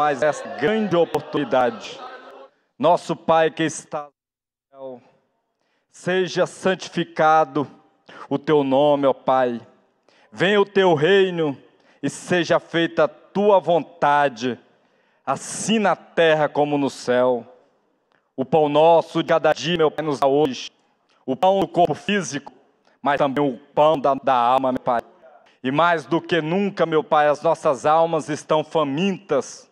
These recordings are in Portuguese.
mais essa grande oportunidade. Nosso Pai que está no céu, seja santificado o teu nome, ó Pai. Venha o teu reino e seja feita a tua vontade, assim na terra como no céu. O pão nosso de cada dia, meu Pai, nos dá hoje. O pão do corpo físico, mas também o pão da alma, meu Pai. E mais do que nunca, meu Pai, as nossas almas estão famintas,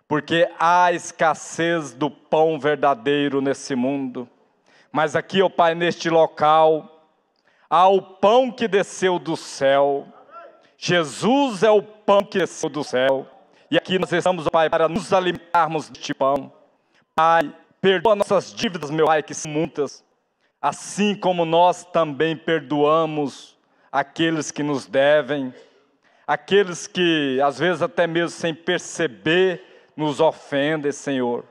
porque há escassez do pão verdadeiro nesse mundo. Mas aqui, ó Pai, neste local, há o pão que desceu do céu. Jesus é o pão que desceu do céu. E aqui nós estamos, ó Pai, para nos alimentarmos deste pão. Pai, perdoa nossas dívidas, meu Pai, que são muitas. Assim como nós também perdoamos aqueles que nos devem, aqueles que, às vezes, até mesmo sem perceber, nos ofendem, Senhor.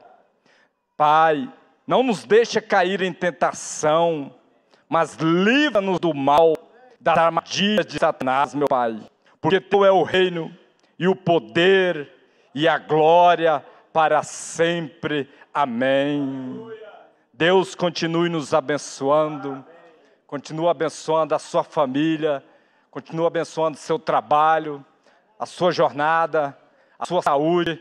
Pai, não nos deixa cair em tentação, mas livra-nos do mal, das armadilhas de Satanás, meu Pai. Porque Teu é o reino, e o poder, e a glória, para sempre. Amém. Deus continue nos abençoando, continua abençoando a sua família, continua abençoando o seu trabalho, a sua jornada, a sua saúde,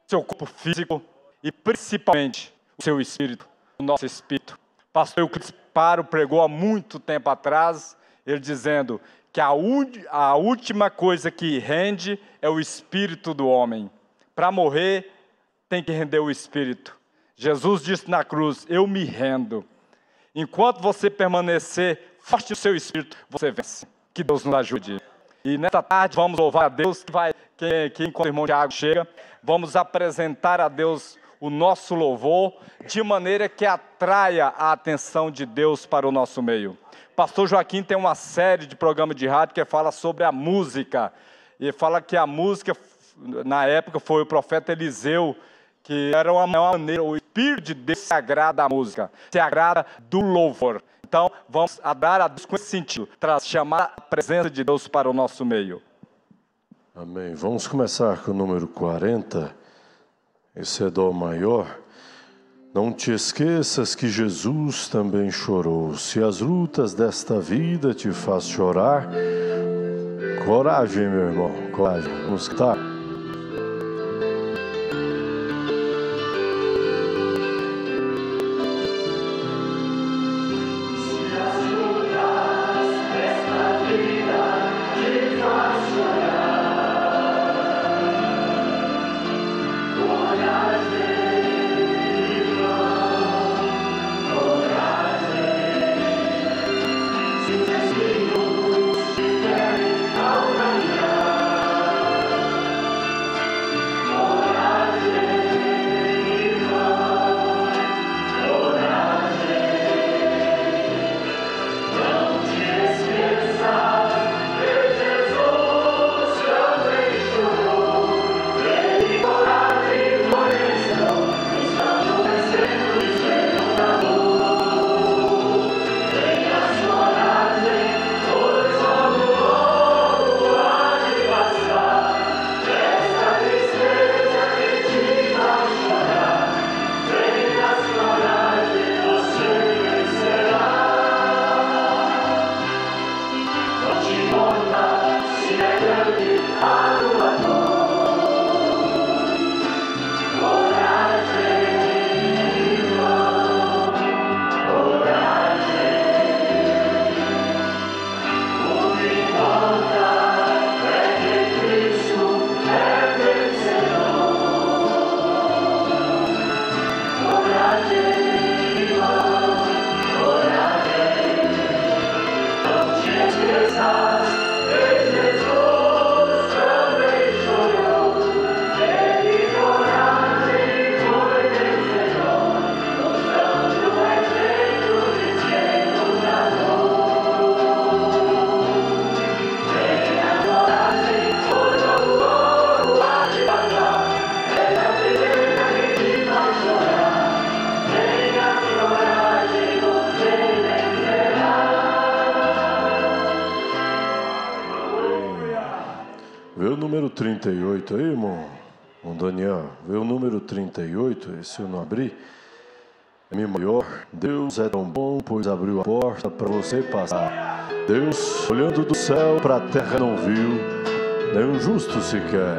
seu corpo físico e principalmente o seu espírito, o nosso espírito. Pastor Euclides Paro pregou há muito tempo atrás, ele dizendo que a última coisa que rende é o espírito do homem. Para morrer, tem que render o espírito. Jesus disse na cruz, eu me rendo. Enquanto você permanecer forte no seu espírito, você vence. Que Deus nos ajude. E nesta tarde vamos louvar a Deus, que enquanto o irmão Tiago chega, vamos apresentar a Deus o nosso louvor, de maneira que atraia a atenção de Deus para o nosso meio. Pastor Joaquim tem uma série de programas de rádio que fala sobre a música. E fala que a música, na época, foi o profeta Eliseu, que era uma maneira, o Espírito de Deus se agrada da música, se agrada do louvor. Então, vamos adorar a Deus com esse sentido, para chamar a presença de Deus para o nosso meio. Amém. Vamos começar com o número 40, esse é Dó maior. Não te esqueças que Jesus também chorou. Se as lutas desta vida te faz chorar, coragem, meu irmão, coragem. Vamos cantar. Vê o número 38 aí, irmão. O Daniel, vê o número 38, esse eu não abri. Mi maior, Deus é tão bom, pois abriu a porta para você passar. Deus, olhando do céu para a terra, não viu nenhum justo sequer.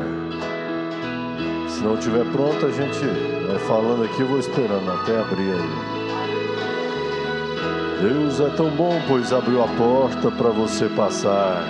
Se não estiver pronto, a gente vai falando aqui, vou esperando até abrir aí. Deus é tão bom, pois abriu a porta para você passar.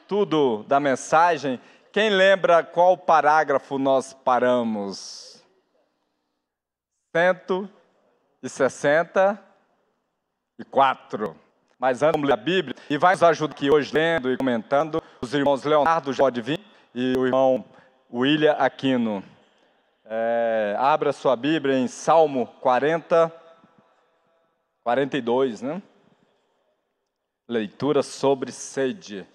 Estudo da mensagem, quem lembra qual parágrafo nós paramos? 164. Mas antes, vamos ler a Bíblia, e vai nos ajudar aqui hoje, lendo e comentando, os irmãos Leonardo pode vir e o irmão William Aquino. Abra sua Bíblia em Salmo 42, né? Leitura sobre sede.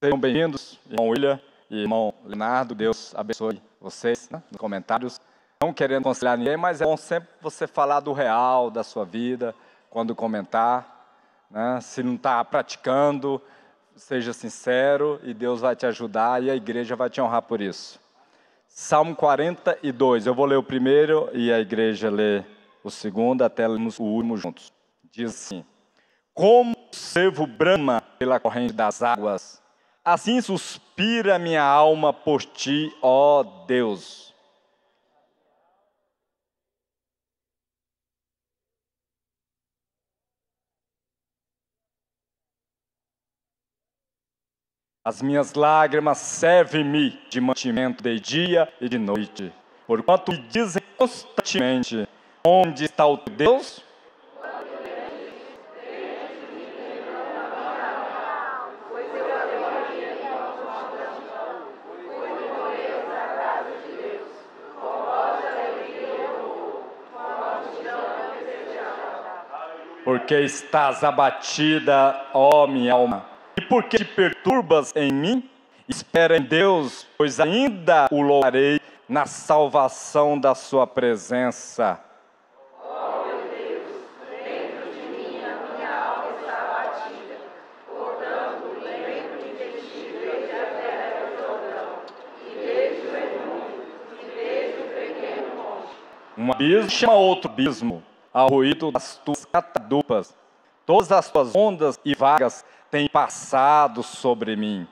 Sejam bem-vindos, irmão William e irmão Leonardo. Deus abençoe vocês, né, nos comentários. Não querendo aconselhar ninguém, mas é bom sempre você falar do real, da sua vida, quando comentar. Né? Se não está praticando, seja sincero e Deus vai te ajudar e a igreja vai te honrar por isso. Salmo 42, eu vou ler o primeiro e a igreja lê o segundo, até lermos o último juntos. Diz assim: como o cervo brama pela corrente das águas, assim suspira minha alma por ti, ó Deus. As minhas lágrimas servem-me de mantimento de dia e de noite, porquanto me dizem constantemente: onde está o teu Deus? Porque estás abatida, ó minha alma, e porque te perturbas em mim? Espera em Deus, pois ainda o louvarei na salvação da sua presença. Ó meu Deus, dentro de mim a minha alma está abatida, portanto lembro-me de ti desde a terra do Jordão, e desde o Hermon, e desde o pequeno monte. Um abismo chama outro abismo, ao ruído das tuas catadupas. Todas as tuas ondas e vagas têm passado sobre mim.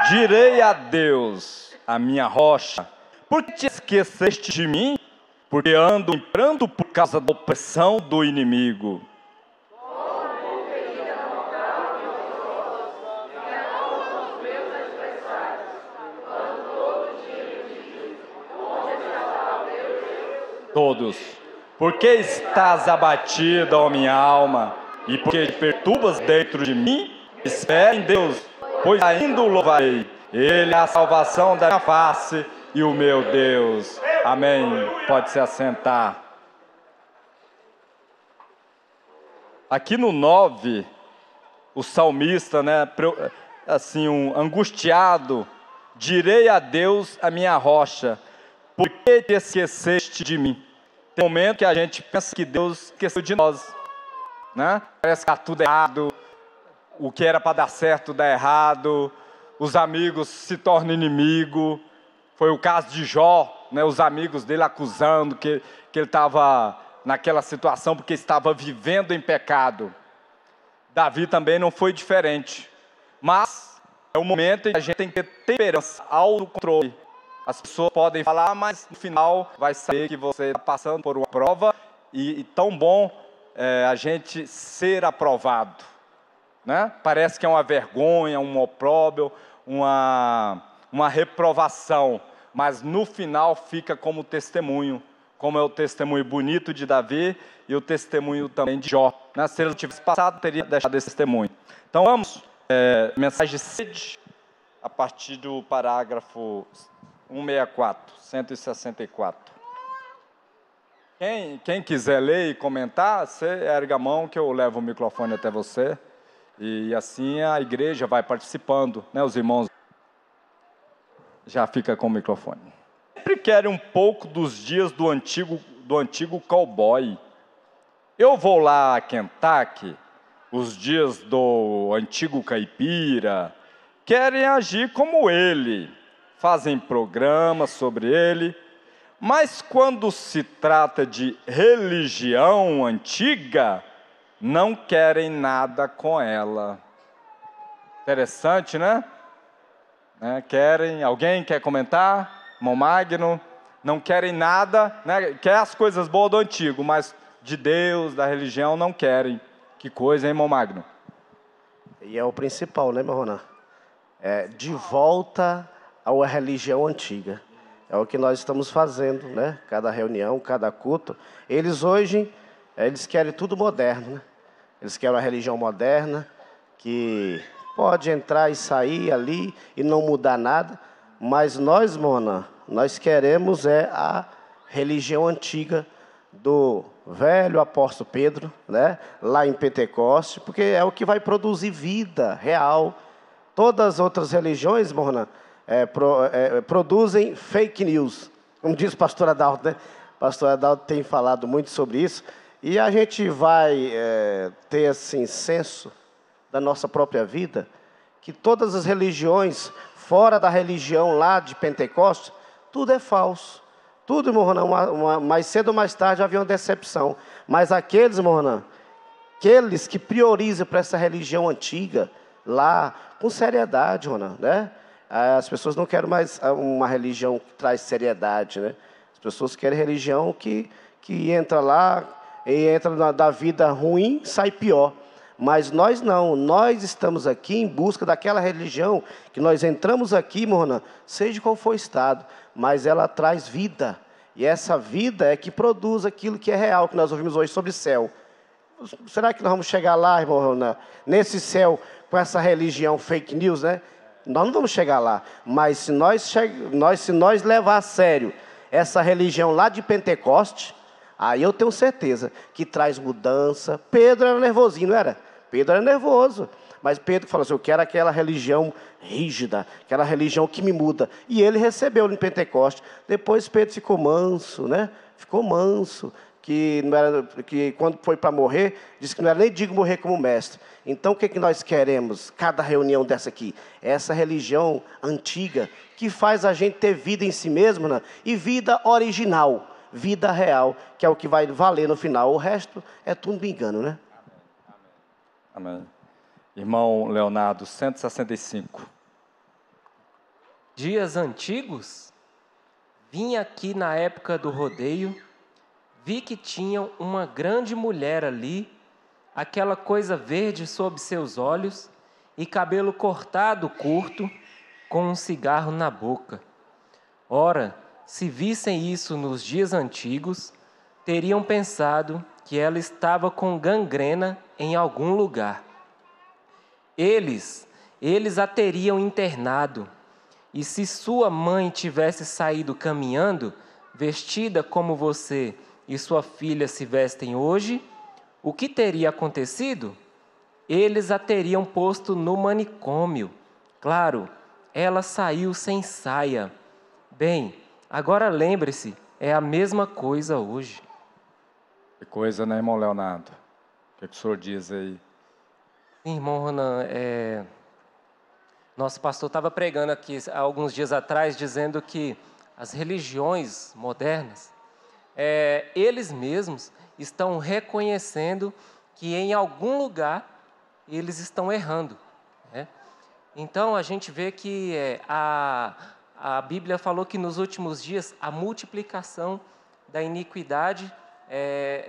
Direi a Deus, a minha rocha, por que te esqueceste de mim? Porque ando em pranto por causa da opressão do inimigo. Todos. Porque estás abatida, ó minha alma, e porque te perturbas dentro de mim? Espera em Deus, pois ainda o louvarei. Ele é a salvação da minha face e o meu Deus. Amém. Pode se assentar. Aqui no 9, o salmista, assim, angustiado, direi a Deus, a minha rocha, por que te esqueceste de mim? Tem um momento que a gente pensa que Deus esqueceu de nós, né? Parece que está tudo errado, o que era para dar certo dá errado, os amigos se tornam inimigo. Foi o caso de Jó, né? Os amigos dele acusando que ele estava naquela situação porque estava vivendo em pecado. Davi também não foi diferente, mas é um momento em que a gente tem que ter temperança, autocontrole. As pessoas podem falar, mas no final vai saber que você está passando por uma prova e tão bom a gente ser aprovado, né? Parece que é uma vergonha, um opróbrio, uma reprovação, mas no final fica como testemunho, como é o testemunho bonito de Davi e o testemunho também de Jó, né? Se ele tivesse passado, teria deixado esse testemunho. Então vamos, mensagem de sede, a partir do parágrafo 164. Quem quiser ler e comentar, você erga a mão que eu levo o microfone até você. E assim a igreja vai participando, né? Os irmãos já ficam com o microfone. Sempre querem um pouco dos dias do antigo cowboy. Eu vou lá a Kentucky, os dias do antigo caipira, querem agir como ele, fazem programas sobre ele, mas quando se trata de religião antiga, não querem nada com ela. Interessante, né? Alguém quer comentar? Irmão Magno, não querem nada, né? Quer as coisas boas do antigo, mas de Deus, da religião, não querem. Que coisa, hein, irmão Magno? E é o principal, né, meu Ronan? De volta à religião antiga. É o que nós estamos fazendo, né? Cada reunião, cada culto. Eles hoje, eles querem tudo moderno, né? Eles querem uma religião moderna, que pode entrar e sair ali e não mudar nada. Mas nós, Mona, nós queremos a religião antiga do velho apóstolo Pedro, né? Lá em Pentecoste, porque é o que vai produzir vida real. Todas as outras religiões, Mona, produzem fake news, como diz o pastor Adalto, né? O pastor Adalto tem falado muito sobre isso. E a gente vai ter, assim, senso da nossa própria vida, que todas as religiões, fora da religião lá de Pentecostes, tudo é falso. Tudo, irmão Ronan, mais cedo ou mais tarde havia uma decepção. Mas aqueles, irmão Ronan, aqueles que priorizam para essa religião antiga, lá, com seriedade, Ronan, né? As pessoas não querem mais uma religião que traz seriedade, né? As pessoas querem religião que entra lá, e entra da vida ruim, sai pior. Mas nós não, nós estamos aqui em busca daquela religião que nós entramos aqui, Morna, seja qual for o estado, mas ela traz vida. E essa vida é que produz aquilo que é real, que nós ouvimos hoje sobre céu. Será que nós vamos chegar lá, irmão, nesse céu, com essa religião fake news, né? Nós não vamos chegar lá, mas se nós levar a sério essa religião lá de Pentecoste, aí eu tenho certeza que traz mudança. Pedro era nervosinho, não era? Pedro era nervoso. Mas Pedro falou assim, eu quero aquela religião rígida, aquela religião que me muda. E ele recebeu em Pentecoste. Depois Pedro ficou manso, né? Ficou manso. que, não era, que quando foi para morrer, disse que não era nem digno morrer como mestre. Então, o que nós queremos, cada reunião dessa aqui? Essa religião antiga, que faz a gente ter vida em si mesmo, né? E vida original, vida real, que é o que vai valer no final. O resto é tudo engano, né? Amém. Irmão Leonardo, 165. Dias antigos, vim aqui na época do rodeio, vi que tinham uma grande mulher ali, aquela coisa verde sob seus olhos e cabelo cortado curto, com um cigarro na boca. Ora, se vissem isso nos dias antigos, teriam pensado que ela estava com gangrena em algum lugar. Eles a teriam internado. E se sua mãe tivesse saído caminhando, vestida como você e sua filha se vestem hoje, o que teria acontecido? Eles a teriam posto no manicômio. Claro, ela saiu sem saia. Bem, agora lembre-se, é a mesma coisa hoje. Que coisa, né, irmão Leonardo? O que o senhor diz aí? Sim, irmão Ronan, nosso pastor estava pregando aqui há alguns dias atrás, dizendo que as religiões modernas, eles mesmos estão reconhecendo que em algum lugar eles estão errando, né? Então, a gente vê que a Bíblia falou que nos últimos dias a multiplicação da iniquidade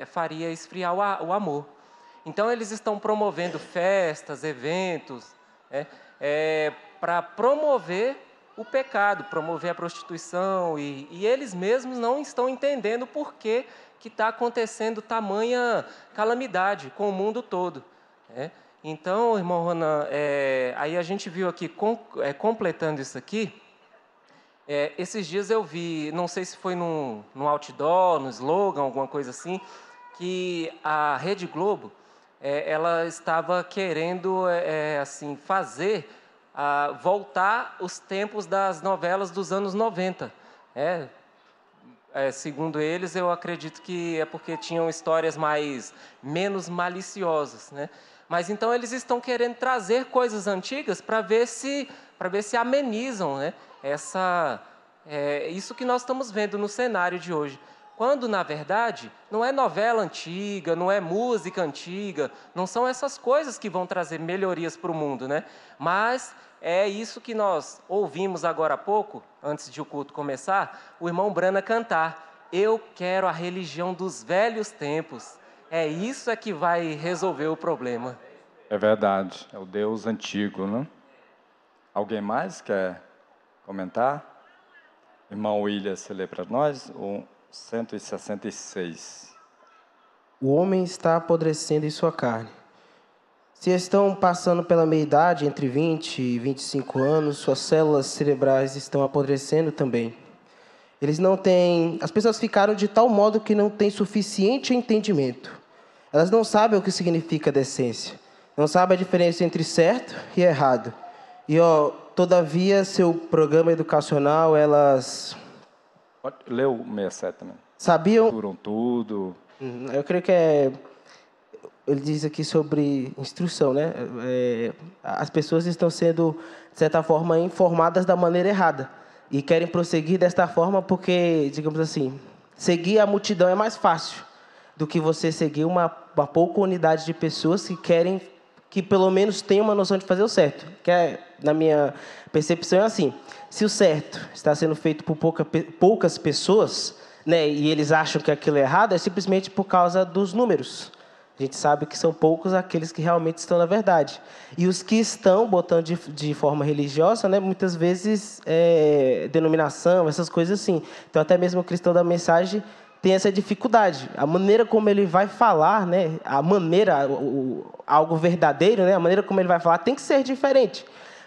faria esfriar o amor. Então, eles estão promovendo festas, eventos, para promover o pecado, promover a prostituição, e eles mesmos não estão entendendo por que está acontecendo tamanha calamidade com o mundo todo, né? Então, irmão Ronan, aí a gente viu aqui, completando isso aqui, esses dias eu vi, não sei se foi no outdoor, no slogan, alguma coisa assim, que a Rede Globo, ela estava querendo assim, voltar os tempos das novelas dos anos 90. Segundo eles, eu acredito que é porque tinham histórias menos maliciosas, né? Mas então eles estão querendo trazer coisas antigas para ver se amenizam, né? Isso que nós estamos vendo no cenário de hoje. Quando, na verdade, não é novela antiga, não é música antiga, não são essas coisas que vão trazer melhorias para o mundo, né? Mas é isso que nós ouvimos agora há pouco, antes de o culto começar, o irmão Brana cantar. Eu quero a religião dos velhos tempos. Isso que vai resolver o problema. É verdade, é o Deus antigo, né? Alguém mais quer comentar? Irmão William, você lê para nós? 166. O homem está apodrecendo em sua carne. Se estão passando pela meia-idade, entre 20 e 25 anos, suas células cerebrais estão apodrecendo também. As pessoas ficaram de tal modo que não têm suficiente entendimento. Elas não sabem o que significa decência. Não sabem a diferença entre certo e errado. E, todavia, seu programa educacional, elas... Lê o 67 também. Sabiam... Misturam tudo. Eu creio que ele diz aqui sobre instrução, né? As pessoas estão sendo, de certa forma, informadas da maneira errada. E querem prosseguir desta forma porque, digamos assim, seguir a multidão é mais fácil do que você seguir uma pouca unidade de pessoas que querem que pelo menos tenham uma noção de fazer o certo. Na minha percepção, é assim. Se o certo está sendo feito por poucas pessoas, né, e eles acham que aquilo é errado, é simplesmente por causa dos números. A gente sabe que são poucos aqueles que realmente estão na verdade. E os que estão botando de forma religiosa, né, muitas vezes, denominação, essas coisas assim. Então, até mesmo o cristão da mensagem tem essa dificuldade. A maneira como ele vai falar, né, algo verdadeiro, né, a maneira como ele vai falar tem que ser diferente.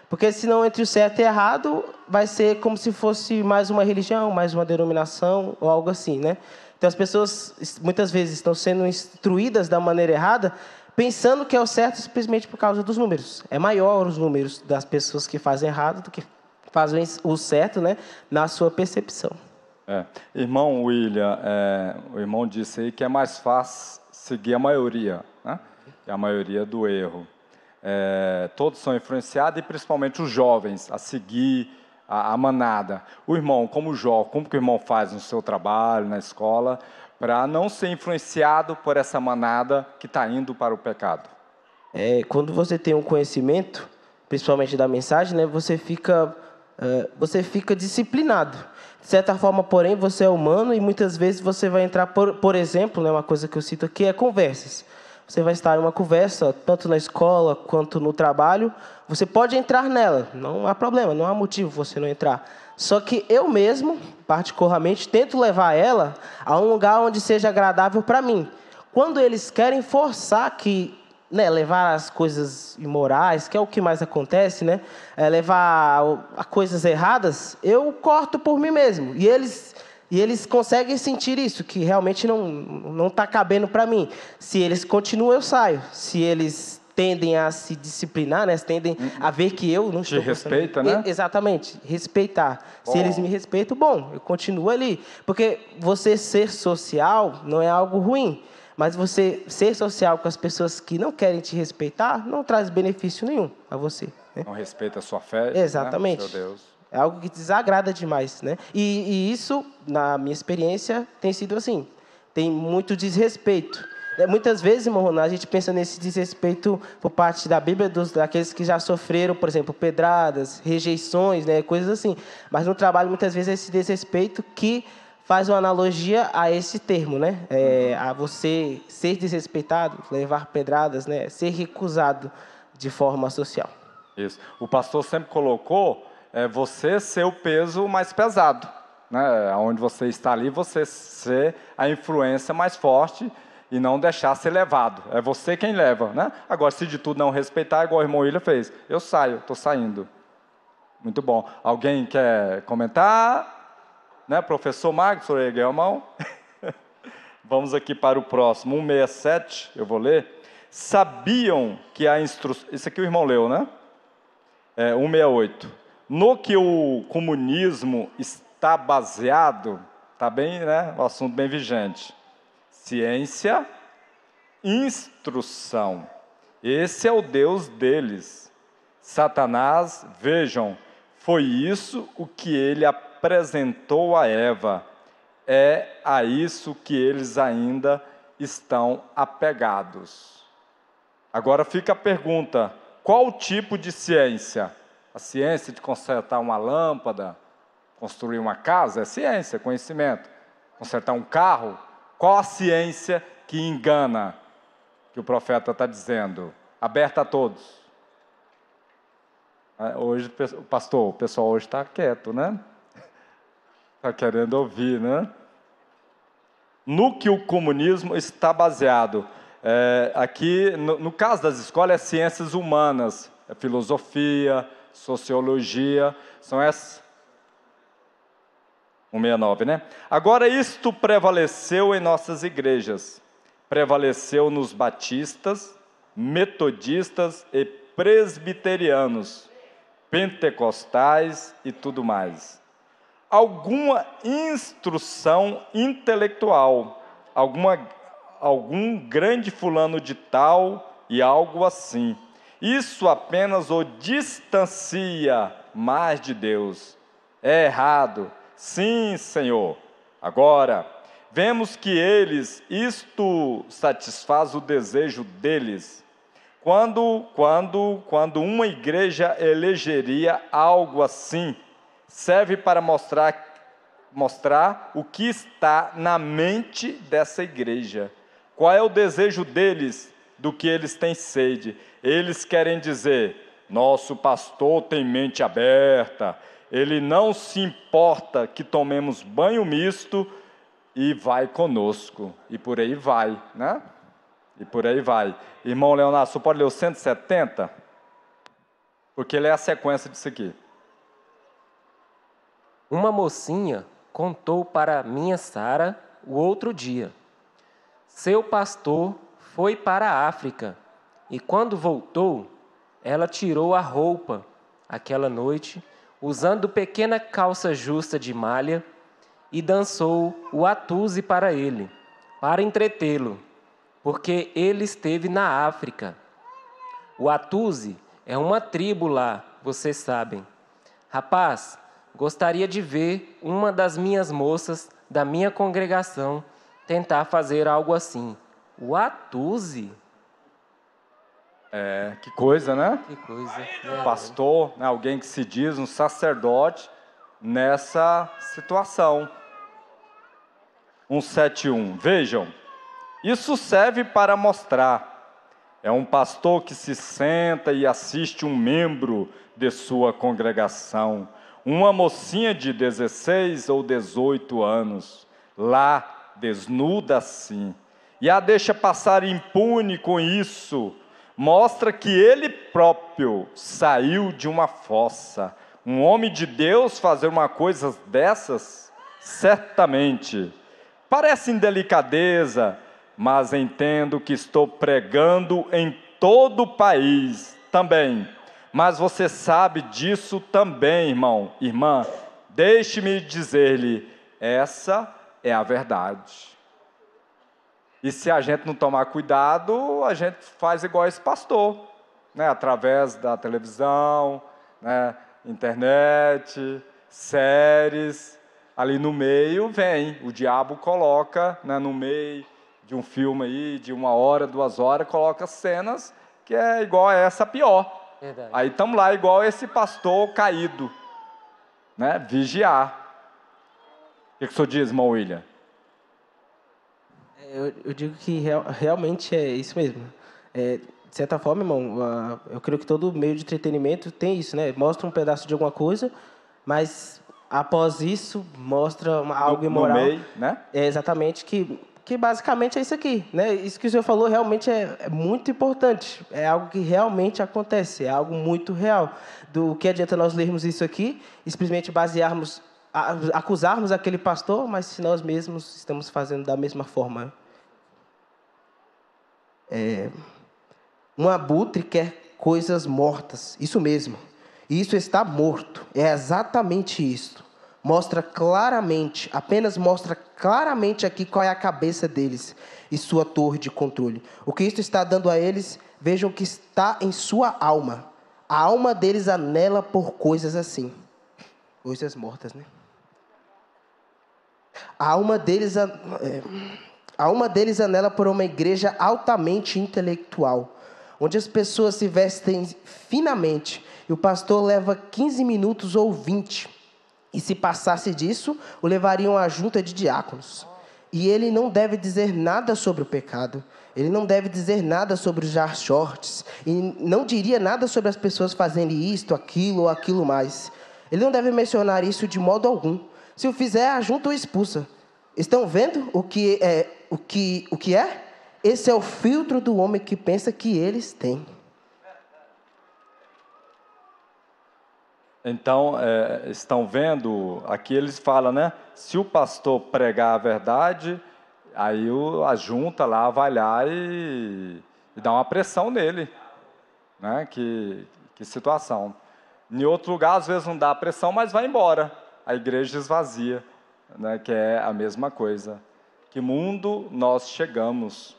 Porque senão, entre o certo e o errado, vai ser como se fosse mais uma religião, mais uma denominação ou algo assim, né? Então, as pessoas, muitas vezes, estão sendo instruídas da maneira errada, pensando que é o certo simplesmente por causa dos números. É maior os números das pessoas que fazem errado do que fazem o certo, né, na sua percepção. Irmão William, o irmão disse aí que é mais fácil seguir a maioria, né? Que é a maioria do erro. Todos são influenciados, e principalmente os jovens, a seguir a manada. O irmão, como jovem, como que o irmão faz no seu trabalho, na escola, para não ser influenciado por essa manada que está indo para o pecado? Quando você tem um conhecimento, principalmente da mensagem, né, você fica disciplinado. De certa forma, porém, você é humano e muitas vezes você vai entrar, por exemplo, né, uma coisa que eu cito aqui é conversas. Você vai estar em uma conversa, tanto na escola quanto no trabalho, você pode entrar nela, não há problema, não há motivo você não entrar. Só que eu mesmo, particularmente, tento levar ela a um lugar onde seja agradável para mim. Quando eles querem forçar levar as coisas imorais, que é o que mais acontece, né? Levar a coisas erradas, eu corto por mim mesmo. E eles conseguem sentir isso, que realmente não está cabendo para mim. Se eles continuam, eu saio. Se eles tendem a se disciplinar, né? Tendem a ver que eu não estou... Te respeita, né? Exatamente, respeitar. Se eles me respeitam, bom, eu continuo ali. Porque você ser social não é algo ruim. Mas você ser social com as pessoas que não querem te respeitar não traz benefício nenhum a você, né? Não respeita a sua fé. Exatamente. Né? Seu Deus. É algo que desagrada demais, né? E isso, na minha experiência, tem sido assim. Tem muito desrespeito. Muitas vezes, irmão Ronaldo, a gente pensa nesse desrespeito por parte da Bíblia, daqueles que já sofreram, por exemplo, pedradas, rejeições, né? Coisas assim. Mas no trabalho, muitas vezes, é esse desrespeito que faz uma analogia a esse termo, né? A você ser desrespeitado, levar pedradas, né? Ser recusado de forma social. Isso. O pastor sempre colocou você ser o peso mais pesado, né? Onde você está ali, você ser a influência mais forte e não deixar ser levado. É você quem leva, né? Agora, se de tudo não respeitar, igual o irmão William fez, eu saio, estou saindo. Muito bom. Alguém quer comentar? Né, professor Marcos, o senhor ergueu a mão. Vamos aqui para o próximo, 167, eu vou ler. Sabiam que a instrução... Isso aqui o irmão leu, né? 168. No que o comunismo está baseado, está bem, né? O assunto bem vigente. Ciência, instrução. Esse é o Deus deles. Satanás, vejam, foi isso o que ele apresentou a Eva. É a isso que eles ainda estão apegados. Agora fica a pergunta, qual tipo de ciência? A ciência de consertar uma lâmpada, construir uma casa, é ciência, conhecimento. Consertar um carro, qual a ciência que engana, que o profeta está dizendo? Aberta a todos. Hoje, pastor, o pessoal hoje está quieto, né? Está querendo ouvir, né? No que o comunismo está baseado. Aqui, no caso das escolas, é ciências humanas, é filosofia, sociologia, são essas. 169, né? Agora, isto prevaleceu em nossas igrejas. Prevaleceu nos batistas, metodistas e presbiterianos, pentecostais e tudo mais. Alguma instrução intelectual, algum grande fulano de tal e algo assim. Isso apenas o distancia mais de Deus. É errado. Sim, Senhor. Agora, vemos que isto satisfaz o desejo deles. Quando uma igreja elegeria algo assim, serve para mostrar o que está na mente dessa igreja. Qual é o desejo deles, do que eles têm sede? Eles querem dizer, nosso pastor tem mente aberta, ele não se importa que tomemos banho misto e vai conosco. E por aí vai, né? E por aí vai. Irmão Leonardo, você pode ler o 170? Porque ele é a sequência disso aqui. Uma mocinha contou para minha Sara o outro dia. Seu pastor foi para a África e quando voltou, ela tirou a roupa aquela noite, usando pequena calça justa de malha e dançou o atuze para ele, para entretê-lo, porque ele esteve na África. O atuze é uma tribo lá, vocês sabem. Rapaz, gostaria de ver uma das minhas moças da minha congregação tentar fazer algo assim. O atuze? Que coisa, né? Que coisa. Pastor, né, alguém que se diz um sacerdote nessa situação. 171. Vejam, isso serve para mostrar. É um pastor que se senta e assiste um membro de sua congregação, uma mocinha de 16 ou 18 anos, lá, desnuda assim, e a deixa passar impune com isso. Mostra que ele próprio saiu de uma fossa. Um homem de Deus fazer uma coisa dessas? Certamente. Parece indelicadeza, mas entendo que estou pregando em todo o país também. Mas você sabe disso também, irmão, irmã. Deixe-me dizer-lhe, essa é a verdade. E se a gente não tomar cuidado, a gente faz igual esse pastor, né? Através da televisão, né? Internet, séries, ali no meio vem, o diabo coloca, né, no meio de um filme aí, de 1 hora, 2 horas, coloca cenas que é igual a essa, pior. Verdade. Aí estamos lá igual esse pastor caído, né? Vigiar. O que o senhor diz, irmão William? Eu digo que realmente é isso mesmo. De certa forma, irmão, eu creio que todo meio de entretenimento tem isso, né? Mostra um pedaço de alguma coisa, mas após isso mostra algo imoral. No meio, né? É exatamente que basicamente é isso aqui, né? Isso que o senhor falou realmente é muito importante. É algo que realmente acontece, é algo muito real. Do que adianta nós lermos isso aqui e simplesmente acusarmos aquele pastor, mas se nós mesmos estamos fazendo da mesma forma. Um abutre quer coisas mortas, isso mesmo. Isso está morto, é exatamente isso. Apenas mostra claramente aqui qual é a cabeça deles e sua torre de controle. O que isso está dando a eles, vejam que está em sua alma. A alma deles anela por coisas assim. Coisas mortas, né? A alma deles anela por uma igreja altamente intelectual, onde as pessoas se vestem finamente e o pastor leva 15 minutos ou 20. E se passasse disso, o levariam à junta de diáconos. E ele não deve dizer nada sobre o pecado. Ele não deve dizer nada sobre usar shorts. E não diria nada sobre as pessoas fazendo isto, aquilo ou aquilo mais. Ele não deve mencionar isso de modo algum. Se o fizer, a junta o expulsa. Estão vendo o que é? Esse é o filtro do homem que pensa que eles têm. Então, estão vendo, aqui eles falam, né? Se o pastor pregar a verdade, aí a junta lá vai lá e dá uma pressão nele, né? Que situação. Em outro lugar, às vezes não dá pressão, mas vai embora. A igreja esvazia, né? Que é a mesma coisa. Que mundo nós chegamos?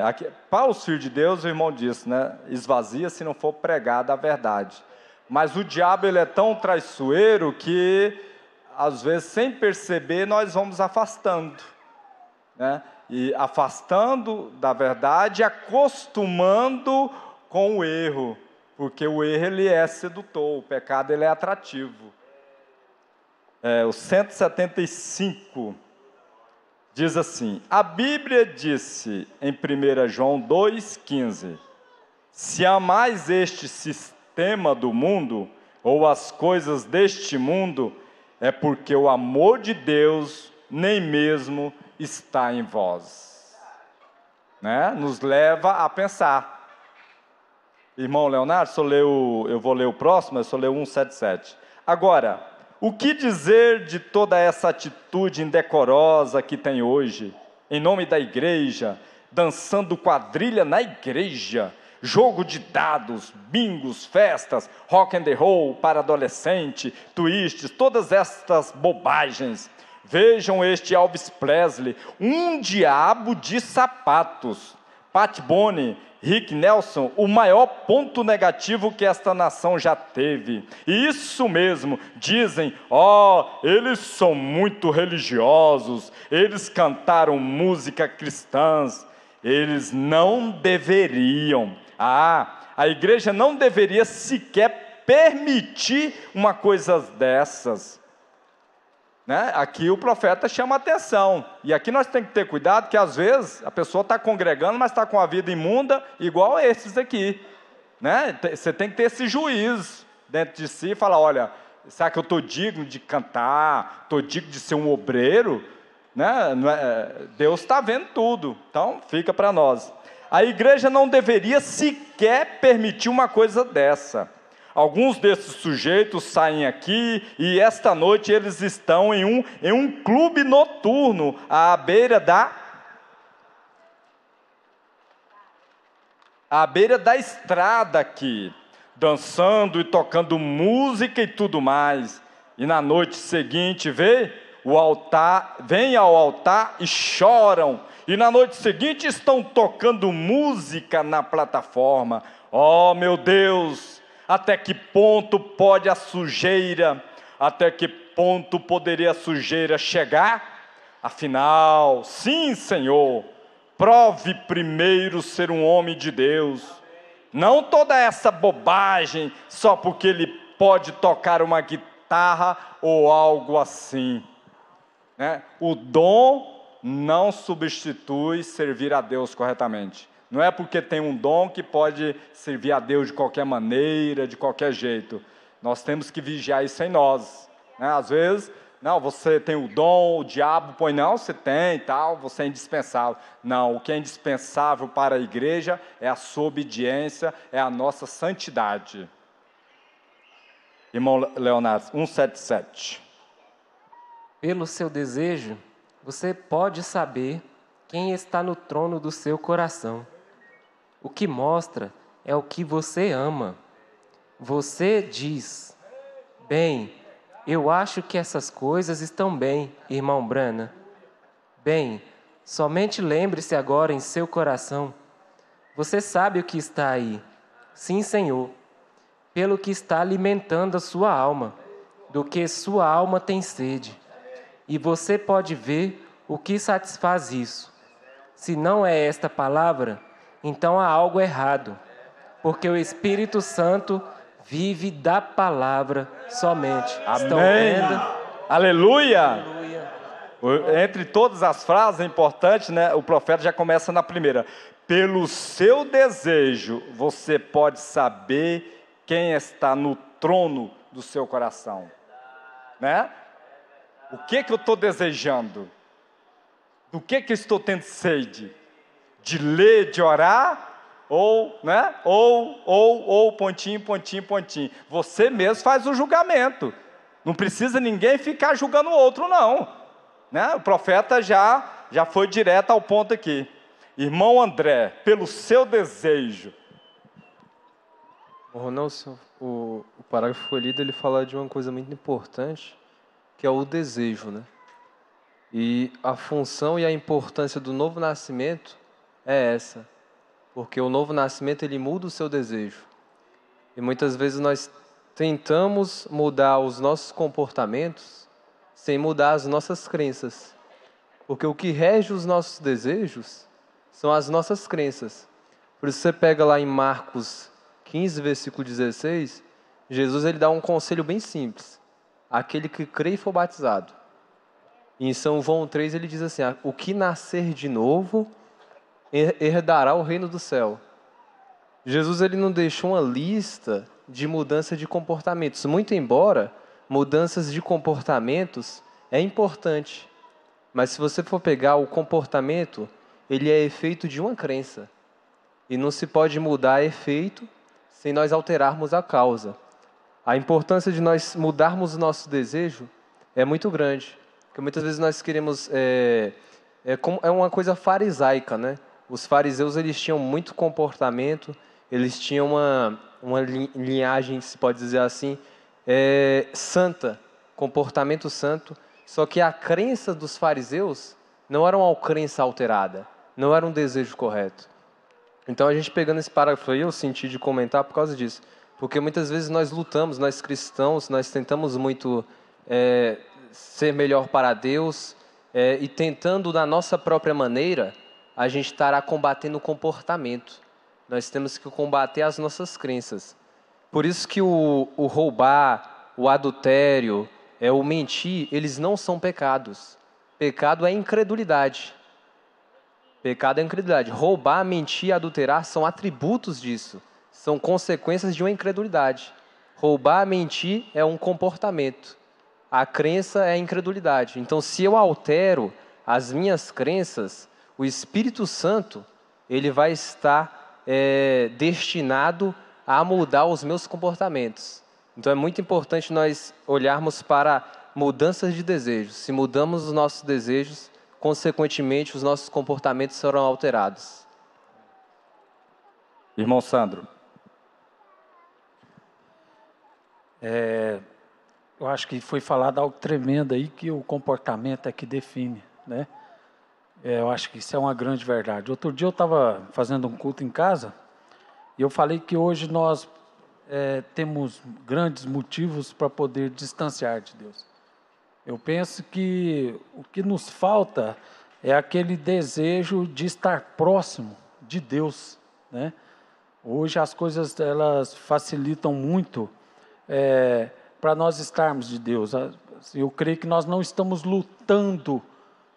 Aqui, para os filhos de Deus, o irmão disse, né? Esvazia se não for pregada a verdade. Mas o diabo, ele é tão traiçoeiro que, às vezes, sem perceber, nós vamos afastando, né? E afastando da verdade, acostumando com o erro, porque o erro, ele é sedutor, o pecado, ele é atrativo. O 175 diz assim: a Bíblia disse em 1 João 2,15: se amais este sistema do mundo, ou as coisas deste mundo, é porque o amor de Deus nem mesmo está em vós. Né? Nos leva a pensar. Irmão Leonardo, eu vou ler o próximo, eu só leio 177. Agora, o que dizer de toda essa atitude indecorosa que tem hoje, em nome da igreja, dançando quadrilha na igreja, Jogo de dados, bingos, festas, rock and roll para adolescente, twists, todas estas bobagens. Vejam este Elvis Presley, um diabo de sapatos. Pat Boone, Rick Nelson, o maior ponto negativo que esta nação já teve. E isso mesmo, dizem, eles são muito religiosos, eles cantaram música cristã. Eles não deveriam. A igreja não deveria sequer permitir uma coisa dessas. Né? Aqui o profeta chama a atenção. E aqui nós temos que ter cuidado, que às vezes a pessoa está congregando, mas está com a vida imunda, igual esses aqui. Né? Você tem que ter esse juízo dentro de si e falar, olha, será que eu estou digno de cantar? Estou digno de ser um obreiro? Né? Deus está vendo tudo. Então, fica para nós. A igreja não deveria sequer permitir uma coisa dessa. Alguns desses sujeitos saem aqui e esta noite eles estão em um clube noturno à beira da estrada aqui, dançando e tocando música e tudo mais. E na noite seguinte, vêm ao altar e choram. E na noite seguinte estão tocando música na plataforma. Oh, meu Deus! Até que ponto pode a sujeira, até que ponto poderia a sujeira chegar? Afinal, sim, Senhor, prove primeiro ser um homem de Deus. Não toda essa bobagem, só porque ele pode tocar uma guitarra ou algo assim. Né? O dom não substitui servir a Deus corretamente. Não é porque tem um dom que pode servir a Deus de qualquer maneira, de qualquer jeito. Nós temos que vigiar isso em nós. Né? Às vezes, não, você tem o dom, o diabo põe, não, você tem e tal, você é indispensável. Não, o que é indispensável para a igreja é a sua obediência, é a nossa santidade. Irmão Leonardo, 177. Pelo seu desejo, você pode saber quem está no trono do seu coração. O que mostra é o que você ama. Você diz, bem, eu acho que essas coisas estão bem, irmão Brana. Bem, somente lembre-se agora em seu coração. Você sabe o que está aí. Sim, Senhor. Pelo que está alimentando a sua alma, do que sua alma tem sede. E você pode ver o que satisfaz isso. Se não é esta palavra, então há algo errado, porque o Espírito Santo vive da palavra somente. Amém. Estão vendo? Aleluia. Aleluia. Entre todas as frases importantes, né, o profeta já começa na primeira. Pelo seu desejo, você pode saber quem está no trono do seu coração. Né? O que eu estou desejando? Do que eu estou tendo sede? De ler, de orar? Ou, né? Ou, pontinho, pontinho, pontinho. Você mesmo faz o julgamento. Não precisa ninguém ficar julgando o outro, não. Né? O profeta já foi direto ao ponto aqui. Irmão André, pelo seu desejo. Ronaldo, o parágrafo que foi lido, ele fala de uma coisa muito importante, que é o desejo, né? E a função e a importância do novo nascimento é essa, porque o novo nascimento ele muda o seu desejo. E muitas vezes nós tentamos mudar os nossos comportamentos sem mudar as nossas crenças, porque o que rege os nossos desejos são as nossas crenças. Por isso você pega lá em Marcos 15, versículo 16, Jesus ele dá um conselho bem simples: aquele que crê e for batizado. E em São João 3 ele diz assim: o que nascer de novo herdará o reino do céu. Jesus ele não deixou uma lista de mudança de comportamentos, muito embora mudanças de comportamentos é importante, mas se você for pegar o comportamento, ele é efeito de uma crença, e não se pode mudar efeito sem nós alterarmos a causa. A importância de nós mudarmos o nosso desejo é muito grande, porque muitas vezes nós queremos, é uma coisa farisaica, né? Os fariseus eles tinham muito comportamento, eles tinham uma linhagem, se pode dizer assim, santa, comportamento santo, só que a crença dos fariseus não era uma crença alterada, não era um desejo correto. Então, a gente pegando esse parágrafo aí, eu senti de comentar por causa disso. Porque muitas vezes nós lutamos, nós cristãos, nós tentamos muito ser melhor para Deus, e tentando da nossa própria maneira, a gente estará combatendo o comportamento. Nós temos que combater as nossas crenças. Por isso que o roubar, o adultério, o mentir, eles não são pecados. Pecado é incredulidade. Pecado é incredulidade. Roubar, mentir, adulterar são atributos disso. São consequências de uma incredulidade. Roubar, mentir é um comportamento. A crença é a incredulidade. Então, se eu altero as minhas crenças, o Espírito Santo, ele vai estar destinado a mudar os meus comportamentos. Então, é muito importante nós olharmos para mudanças de desejos. Se mudamos os nossos desejos, consequentemente, os nossos comportamentos serão alterados. Irmão Sandro. Eu acho que foi falado algo tremendo aí, que o comportamento é que define, né? Eu acho que isso é uma grande verdade. Outro dia eu estava fazendo um culto em casa e eu falei que hoje nós temos grandes motivos para poder distanciar de Deus. Eu penso que o que nos falta é aquele desejo de estar próximo de Deus, né? Hoje as coisas elas facilitam muito para nós estarmos de Deus. Eu creio que nós não estamos lutando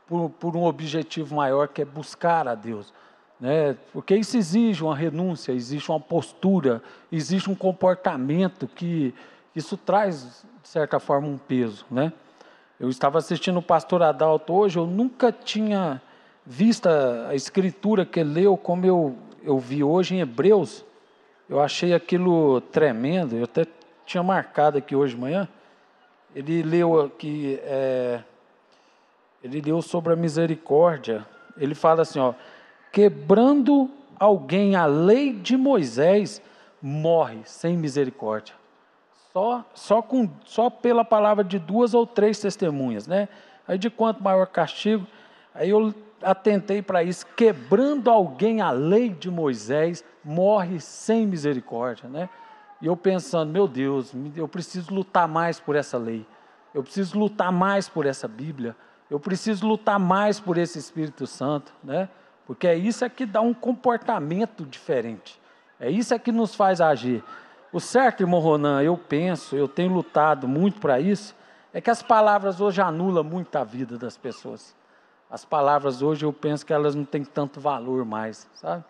por um objetivo maior, que é buscar a Deus, né? Porque isso exige uma renúncia, existe uma postura, existe um comportamento que isso traz, de certa forma, um peso, né? Eu estava assistindo o pastor Adalto hoje, eu nunca tinha visto a escritura que ele leu como eu vi hoje em Hebreus. Eu achei aquilo tremendo, eu até tinha marcado aqui hoje de manhã. Ele leu aqui, ele leu sobre a misericórdia. Ele fala assim, ó, quebrando alguém a lei de Moisés, morre sem misericórdia. Só pela palavra de 2 ou 3 testemunhas, né? Aí de quanto maior castigo, aí eu atentei para isso, quebrando alguém a lei de Moisés, morre sem misericórdia, né? E eu pensando, meu Deus, eu preciso lutar mais por essa lei, eu preciso lutar mais por essa Bíblia, eu preciso lutar mais por esse Espírito Santo, né? Porque é isso que dá um comportamento diferente, é isso que nos faz agir. O certo, irmão Ronan, eu tenho lutado muito para isso, é que as palavras hoje anulam muito a vida das pessoas. As palavras hoje eu penso que elas não têm tanto valor mais, sabe?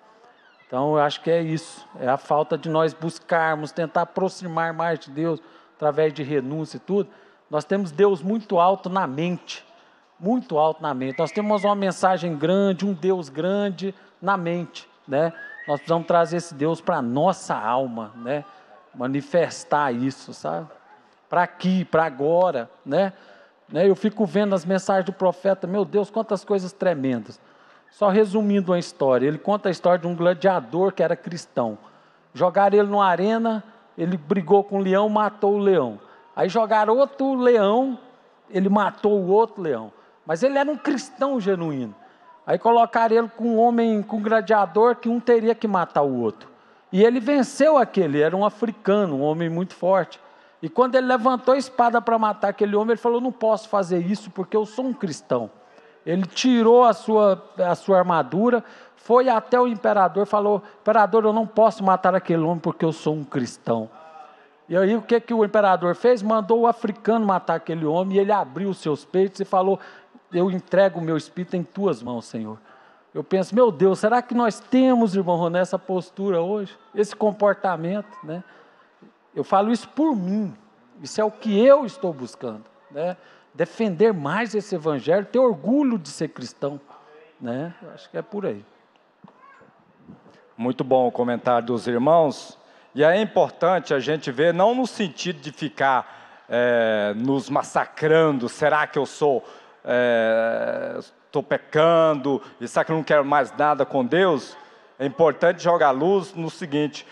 Então eu acho que é isso, é a falta de nós buscarmos, tentar aproximar mais de Deus, através de renúncia e tudo. Nós temos Deus muito alto na mente, muito alto na mente. Nós temos uma mensagem grande, um Deus grande na mente, né? Nós precisamos trazer esse Deus para a nossa alma, né? Manifestar isso, sabe? Para aqui, para agora, né? Eu fico vendo as mensagens do profeta, meu Deus, quantas coisas tremendas. Só resumindo uma história, ele conta a história de um gladiador que era cristão. Jogaram ele numa arena, ele brigou com o leão, matou o leão. Aí jogaram outro leão, ele matou o outro leão. Mas ele era um cristão genuíno. Aí colocaram ele com um homem, com um gladiador, que um teria que matar o outro. E ele venceu aquele, era um africano, um homem muito forte. E quando ele levantou a espada para matar aquele homem, ele falou, não posso fazer isso porque eu sou um cristão. Ele tirou a sua armadura, foi até o imperador, falou, imperador, eu não posso matar aquele homem porque eu sou um cristão. E aí o que o imperador fez? Mandou o africano matar aquele homem, e ele abriu os seus peitos e falou, eu entrego o meu espírito em tuas mãos, Senhor. Eu penso, meu Deus, será que nós temos, irmão Roné, essa postura hoje? Esse comportamento, né? Eu falo isso por mim, isso é o que eu estou buscando, né? Defender mais esse evangelho, ter orgulho de ser cristão, né? Eu acho que é por aí. Muito bom o comentário dos irmãos, e é importante a gente ver, não no sentido de ficar nos massacrando, será que eu estou pecando, e será que eu não quero mais nada com Deus? É importante jogar luz no seguinte,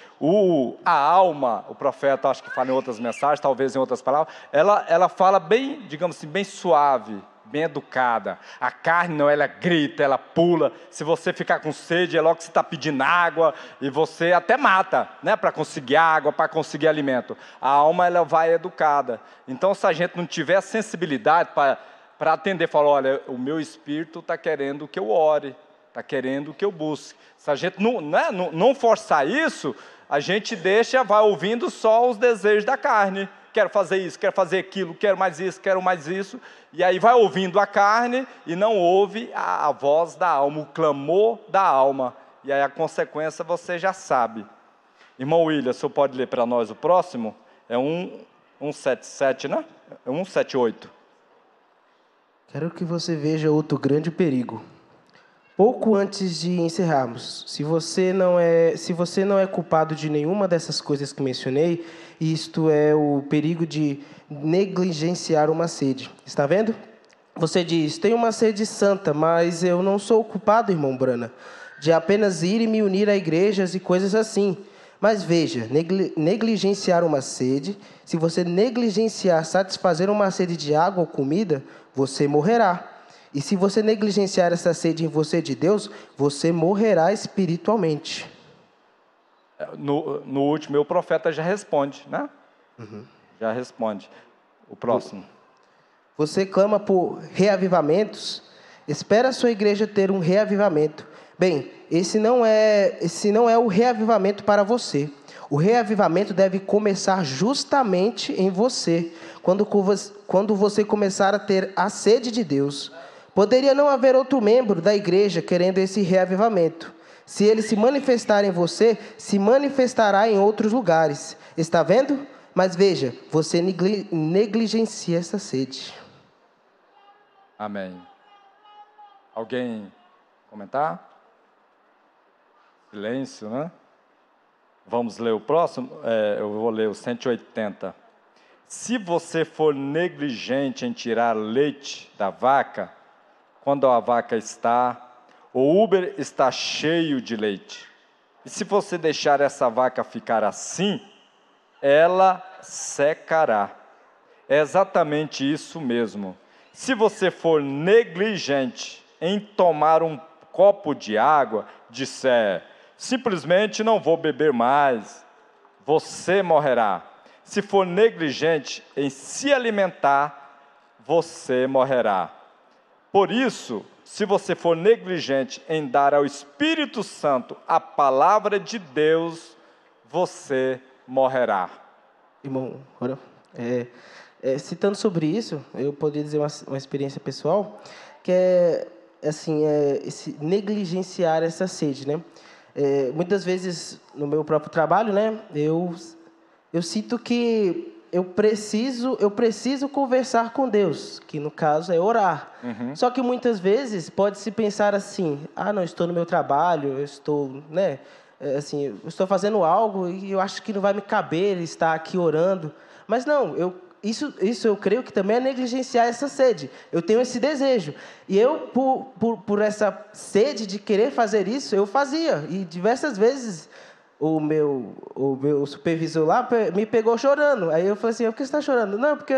a alma, o profeta acho que fala em outras mensagens, talvez em outras palavras, ela fala bem, digamos assim, bem suave, bem educada. A carne não, ela grita, ela pula. Se você ficar com sede, é logo que você está pedindo água e você até mata, né, para conseguir água, para conseguir alimento. A alma, ela vai educada. Então, se a gente não tiver sensibilidade para atender, falar, olha, o meu espírito está querendo que eu ore, está querendo que eu busque. Se a gente não forçar isso, a gente vai ouvindo só os desejos da carne. Quero fazer isso, quero fazer aquilo, quero mais isso, quero mais isso. E aí vai ouvindo a carne e não ouve a voz da alma, o clamor da alma. E aí a consequência você já sabe. Irmão William, o senhor pode ler para nós o próximo? É 177, né? É 178. Quero que você veja outro grande perigo. Pouco antes de encerrarmos, se você não é culpado de nenhuma dessas coisas que mencionei, isto é o perigo de negligenciar uma sede. Está vendo? Você diz, tenho uma sede santa, mas eu não sou culpado, irmão Brana, de apenas ir e me unir a igrejas e coisas assim. Mas veja, negligenciar uma sede, se você negligenciar satisfazer uma sede de água ou comida, você morrerá. E se você negligenciar essa sede em você de Deus, você morrerá espiritualmente. No último, o profeta já responde, né? Já responde. O próximo. Você clama por reavivamentos? Espera a sua igreja ter um reavivamento. Bem, esse não é o reavivamento para você. O reavivamento deve começar justamente em você, quando você começar a ter a sede de Deus. Poderia não haver outro membro da igreja querendo esse reavivamento. Se ele se manifestar em você, se manifestará em outros lugares. Está vendo? Mas veja, você negligencia essa sede. Amém. Alguém comentar? Silêncio, né? Vamos ler o próximo? Eu vou ler o 180. Se você for negligente em tirar leite da vaca, quando a vaca o úber está cheio de leite. E se você deixar essa vaca ficar assim, ela secará. É exatamente isso mesmo. Se você for negligente em tomar um copo de água, disser, simplesmente não vou beber mais, você morrerá. Se for negligente em se alimentar, você morrerá. Por isso, se você for negligente em dar ao Espírito Santo a palavra de Deus, você morrerá. Irmão, citando sobre isso, eu poderia dizer uma experiência pessoal, que esse negligenciar essa sede, né? Muitas vezes, no meu próprio trabalho, né, eu sinto que eu preciso conversar com Deus, que no caso é orar. Só que muitas vezes pode-se pensar assim, não estou no meu trabalho, eu estou, né, eu estou fazendo algo e eu acho que não vai me caber estar aqui orando. Mas não, isso eu creio que também é negligenciar essa sede. Eu tenho esse desejo. E eu, por essa sede de querer fazer isso, eu fazia. E diversas vezes o meu supervisor lá me pegou chorando. Aí eu falei assim, por que você está chorando? Não, porque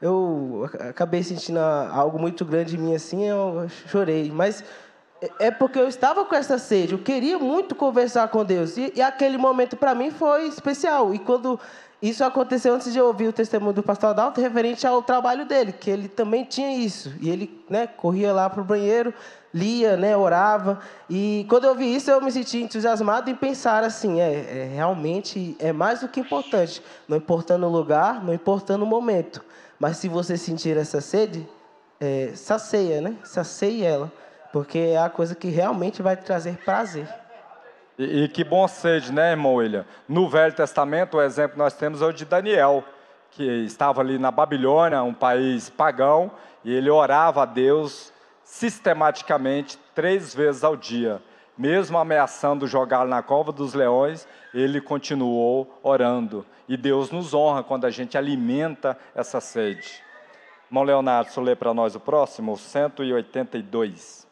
eu acabei sentindo algo muito grande em mim assim, eu chorei. Mas é porque eu estava com essa sede, eu queria muito conversar com Deus. E aquele momento para mim foi especial. E quando isso aconteceu antes de eu ouvir o testemunho do pastor Adalto, referente ao trabalho dele, que ele também tinha isso. E ele, né, corria lá para o banheiro, lia, né, orava. E quando eu vi isso, eu me senti entusiasmado em pensar assim, realmente é mais do que importante. Não importando o lugar, não importando o momento. Mas se você sentir essa sede, sacia, né? Sacie ela. Porque é a coisa que realmente vai te trazer prazer. E que bom sede, né, irmão William? No Velho Testamento, o exemplo que nós temos é o de Daniel, que estava ali na Babilônia, um país pagão, e ele orava a Deus sistematicamente 3 vezes ao dia. Mesmo ameaçando jogá-lo na cova dos leões, ele continuou orando. E Deus nos honra quando a gente alimenta essa sede. Irmão Leonardo, se eu ler para nós o próximo, 182.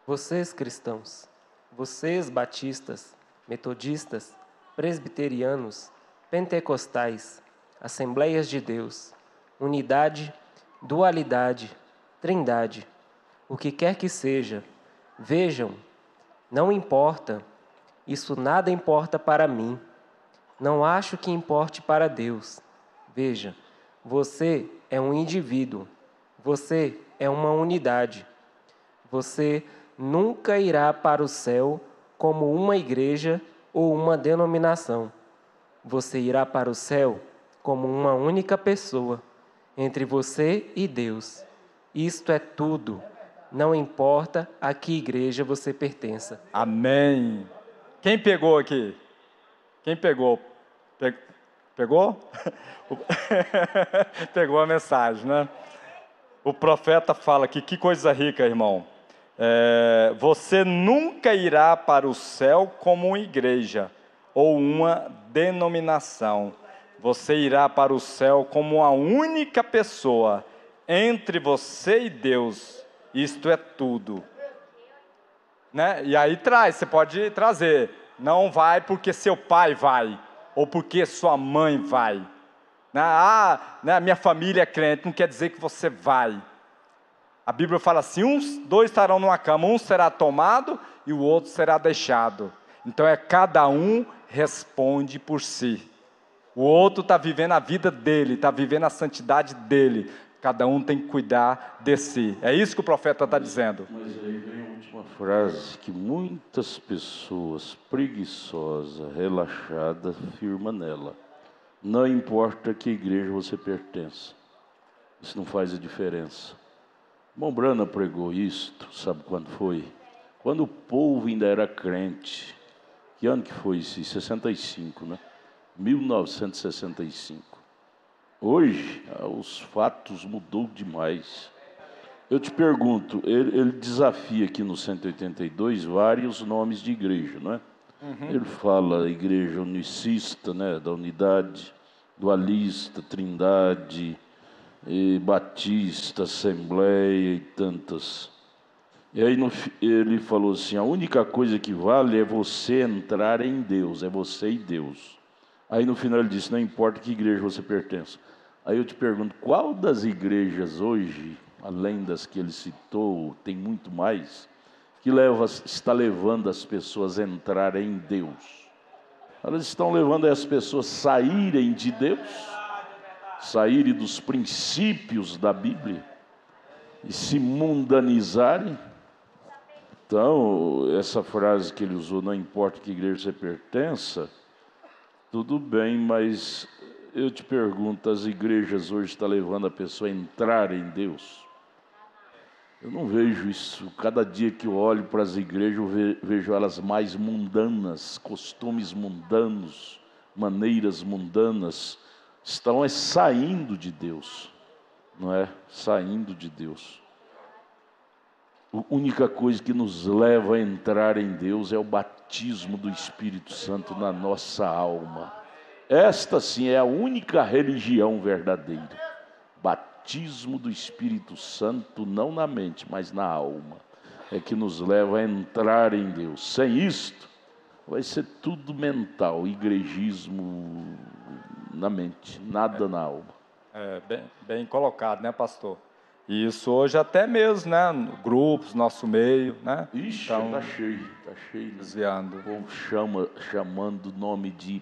Vocês, cristãos, vocês batistas, metodistas, presbiterianos, pentecostais, Assembleias de Deus, unidade, dualidade, trindade, o que quer que seja, vejam, não importa, isso nada importa para mim, não acho que importe para Deus. Veja, você é um indivíduo, você é uma unidade, você nunca irá para o céu como uma igreja ou uma denominação. Você irá para o céu como uma única pessoa, entre você e Deus. Isto é tudo. Não importa a que igreja você pertença. Amém. Quem pegou aqui? Quem pegou? Pegou? Pegou a mensagem, né? O profeta fala aqui, que coisa rica, irmão. Você nunca irá para o céu como uma igreja ou uma denominação. Você irá para o céu como uma única pessoa, entre você e Deus. Isto é tudo. Né? E aí você pode trazer. Não vai porque seu pai vai, ou porque sua mãe vai. Né? Minha família é crente, não quer dizer que você vai. A Bíblia fala assim, dois estarão numa cama, um será tomado e o outro será deixado. Então cada um responde por si. O outro está vivendo a vida dele, está vivendo a santidade dele. Cada um tem que cuidar de si. É isso que o profeta está dizendo. Mas aí vem a última frase que muitas pessoas preguiçosas, relaxadas, firmam nela. Não importa que igreja você pertença. Isso não faz a diferença. Irmão Brana pregou isto, sabe quando foi? Quando o povo ainda era crente. Que ano que foi isso? 65, né? 1965. Hoje, os fatos mudou demais. Eu te pergunto, ele desafia aqui no 182 vários nomes de igreja, não é? Uhum. Ele fala igreja unicista, né, da unidade, dualista, trindade, batista, assembleia e tantas. E aí ele falou assim, a única coisa que vale é você entrar em Deus, é você e Deus. Aí no final ele disse, não importa que igreja você pertence. Aí eu te pergunto, qual das igrejas hoje, além das que ele citou, tem muito mais, que está levando as pessoas a entrarem em Deus? Elas estão levando as pessoas a saírem de Deus, saírem dos princípios da Bíblia e se mundanizarem. Então, essa frase que ele usou, não importa que igreja você pertença, tudo bem, mas eu te pergunto, as igrejas hoje estão levando a pessoa a entrar em Deus? Eu não vejo isso. Cada dia que eu olho para as igrejas, eu vejo elas mais mundanas, costumes mundanos, maneiras mundanas, estão saindo de Deus, não é? Saindo de Deus. A única coisa que nos leva a entrar em Deus é o batismo do Espírito Santo na nossa alma. Esta sim é a única religião verdadeira. Batismo do Espírito Santo, não na mente, mas na alma. É que nos leva a entrar em Deus. Sem isto, vai ser tudo mental, igrejismo na mente, nada na alma. Bem colocado, né, pastor? E isso hoje até mesmo, né, grupos, nosso meio, né? Ixi, então, tá cheio, desviando. O povo chamando o nome de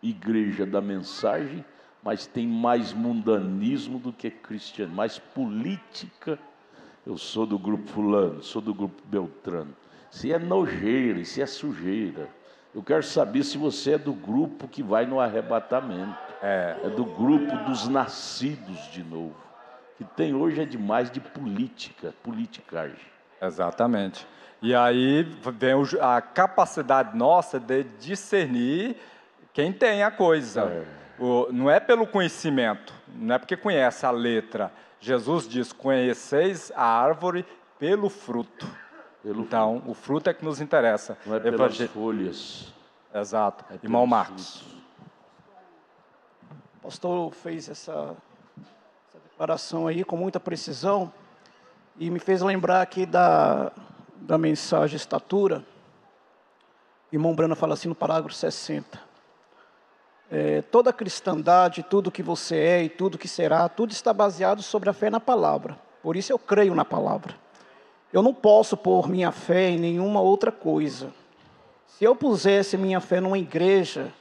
igreja da mensagem, mas tem mais mundanismo do que cristiano, mais política. Eu sou do grupo fulano, sou do grupo Beltrano. Se é nojeira, se é sujeira. Eu quero saber se você é do grupo que vai no arrebatamento. É do grupo dos nascidos de novo. Que tem hoje é demais de politicagem. Exatamente. E aí vem a capacidade nossa de discernir quem tem a coisa. Não é pelo conhecimento, não é porque conhece a letra. Jesus diz, conheceis a árvore pelo fruto. Então, o fruto é que nos interessa. Não é pelas folhas. Exato. Irmão Marcos. O pastor fez essa declaração aí com muita precisão e me fez lembrar aqui da mensagem Estatura, Irmão Brana fala assim no parágrafo 60. Toda a cristandade, tudo que você é e tudo que será, tudo está baseado sobre a fé na palavra. Por isso eu creio na palavra. Eu não posso pôr minha fé em nenhuma outra coisa. Se eu pusesse minha fé numa igreja,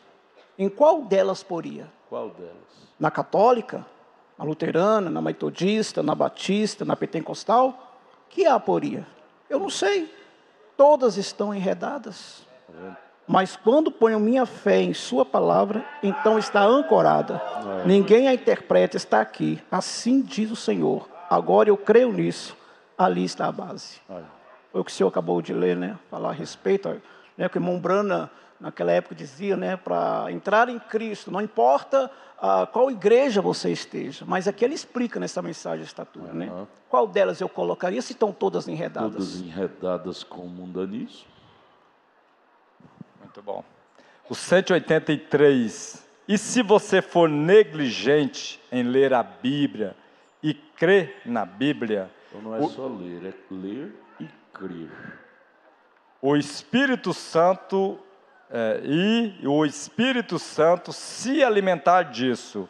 em qual delas poria? Qual delas? Na católica, na luterana, na metodista, na batista, na pentecostal? Que a poria? Eu não sei. Todas estão enredadas. Mas quando ponho minha fé em sua palavra, então está ancorada. Ninguém a interpreta, está aqui. Assim diz o Senhor. Agora eu creio nisso. Ali está a base. Foi o que o senhor acabou de ler, né? Falar a respeito, né? Que o irmão Brana, naquela época, dizia, né? Para entrar em Cristo, não importa qual igreja você esteja, mas aqui ele explica nessa mensagem de estatura, né? Qual delas eu colocaria se estão todas enredadas? Todas enredadas com o mundanismo. Muito bom. O 183. E se você for negligente em ler a Bíblia e crer na Bíblia... Então não é só ler, é ler e crer. O Espírito Santo... e o Espírito Santo se alimentar disso,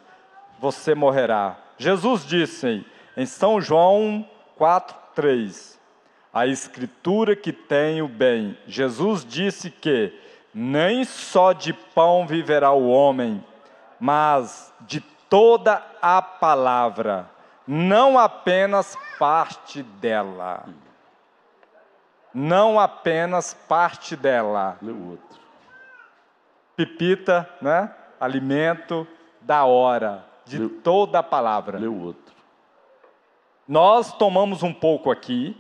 você morrerá. Jesus disse em São João 4:3, a Escritura que tem o bem. Jesus disse que nem só de pão viverá o homem, mas de toda a palavra, não apenas parte dela. Não apenas parte dela. Lê o outro. Pepita, né? Alimento da hora, de toda a palavra. Lê o outro. Nós tomamos um pouco aqui.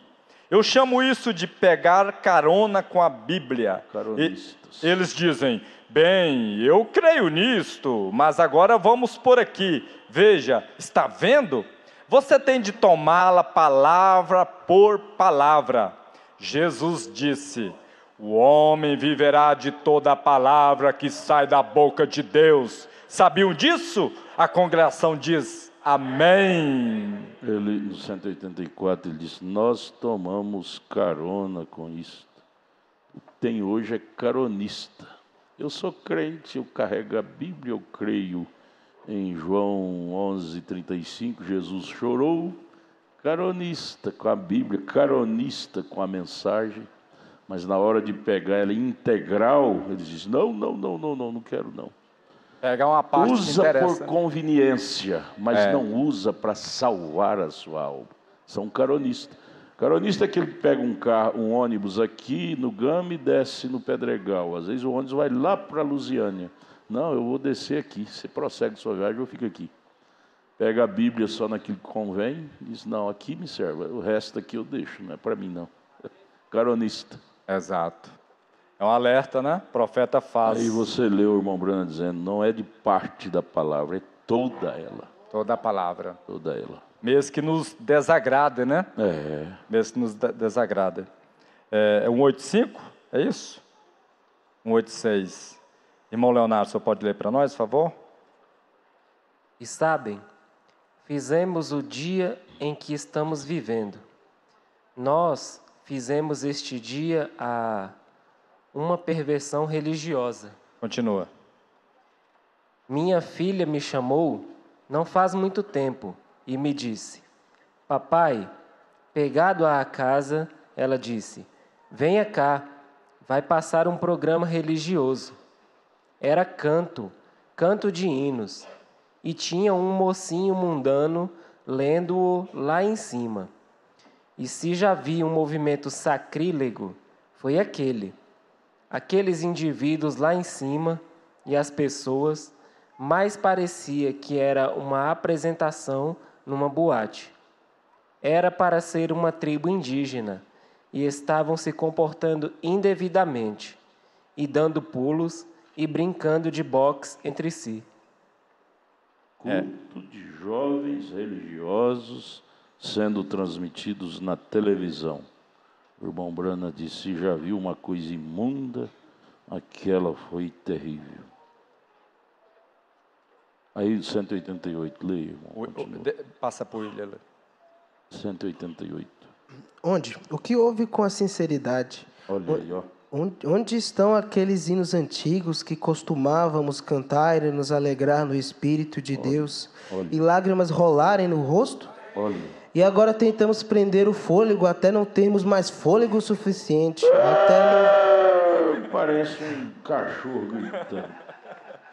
Eu chamo isso de pegar carona com a Bíblia. Caronistas. Eles dizem, bem, eu creio nisto, mas agora vamos por aqui. Veja, está vendo? Você tem de tomá-la palavra por palavra. Jesus disse, o homem viverá de toda a palavra que sai da boca de Deus. Sabiam disso? A congregação diz, amém. Ele, no 184, ele disse, nós tomamos carona com isto. O que tem hoje é caronista. Eu sou crente, eu carrego a Bíblia, eu creio em João 11:35, Jesus chorou. Caronista com a Bíblia, caronista com a mensagem, mas na hora de pegar ela integral, ele diz, não quero não. Pegar uma parte usa que interessa, por conveniência, mas não usa para salvar a sua alma. São caronistas. Caronista é aquele que pega um ônibus aqui no Gama e desce no Pedregal. Às vezes o ônibus vai lá para Lusiânia. Não, eu vou descer aqui. Você prossegue sua viagem, eu fico aqui. Pega a Bíblia só naquilo que convém, diz, não, aqui me serve, o resto aqui eu deixo, não é para mim não. Caronista. Exato. É um alerta, né? O profeta faz. Aí você lê o irmão Brana dizendo, não é de parte da palavra, é toda ela. Toda a palavra. Toda ela. Mesmo que nos desagrade, né? Mesmo que nos desagrade. É 185? É isso? 186. Irmão Leonardo, o senhor pode ler para nós, por favor? E sabem, fizemos o dia em que estamos vivendo. Nós fizemos este dia uma perversão religiosa. Continua. Minha filha me chamou não faz muito tempo e me disse, papai, pegado à casa, ela disse, venha cá, vai passar um programa religioso. Era canto de hinos, e tinha um mocinho mundano lendo-o lá em cima. E se já vi um movimento sacrílego, foi aqueles indivíduos lá em cima e as pessoas, mais parecia que era uma apresentação numa boate. Era para ser uma tribo indígena e estavam se comportando indevidamente e dando pulos e brincando de boxe entre si. Culto de jovens religiosos sendo transmitidos na televisão. O irmão Brana disse, já viu uma coisa imunda, aquela foi terrível. Aí 188, leia, irmão. Passa por ele. 188. Onde? O que houve com a sinceridade? Olha aí, ó. Onde estão aqueles hinos antigos que costumávamos cantar e nos alegrar no Espírito de Deus e lágrimas rolarem no rosto? E agora tentamos prender o fôlego até não termos mais fôlego suficiente. Parece um cachorro gritando,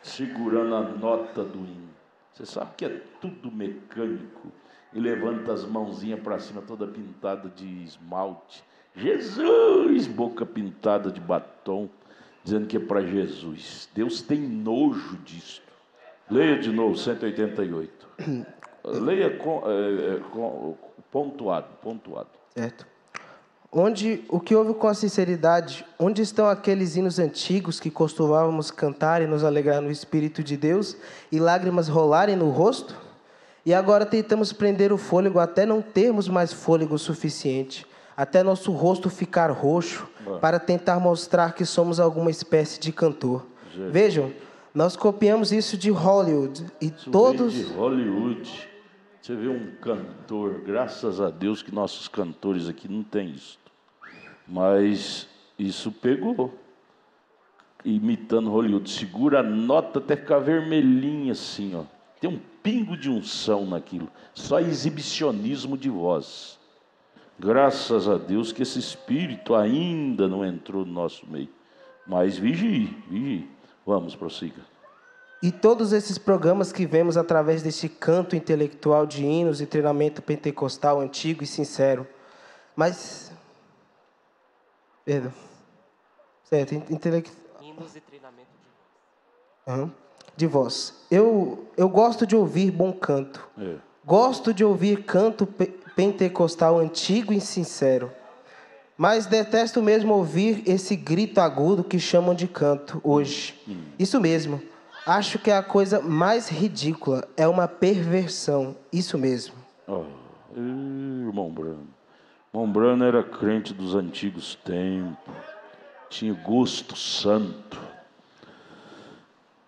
segurando a nota do hino. Você sabe que é tudo mecânico. E levanta as mãozinhas para cima, toda pintada de esmalte. Jesus! Boca pintada de batom, dizendo que é para Jesus. Deus tem nojo disso. Leia de novo, 188. Leia pontuado. Certo. O que houve com a sinceridade? Onde estão aqueles hinos antigos que costumávamos cantar e nos alegrar no Espírito de Deus e lágrimas rolarem no rosto? E agora tentamos prender o fôlego até não termos mais fôlego suficiente, até nosso rosto ficar roxo, para tentar mostrar que somos alguma espécie de cantor. Vejam, nós copiamos isso de Hollywood e todos... De Hollywood. Você vê um cantor, graças a Deus que nossos cantores aqui não têm isso. Mas isso pegou, imitando Hollywood, segura a nota até ficar vermelhinha assim, ó. Tem um pingo de unção naquilo, só exibicionismo de voz. Graças a Deus que esse espírito ainda não entrou no nosso meio. Mas vigie. Vamos, prossiga. E todos esses programas que vemos através desse canto intelectual de hinos e treinamento pentecostal antigo e sincero. Mas... Perdão. Certo, hinos e treinamento de voz. De voz. Eu gosto de ouvir bom canto. Gosto de ouvir canto pentecostal antigo e sincero. Mas detesto mesmo ouvir esse grito agudo que chamam de canto hoje. Isso mesmo. Acho que é a coisa mais ridícula. É uma perversão. Isso mesmo. Irmão Brano. Irmão Brano era crente dos antigos tempos. Tinha gosto santo.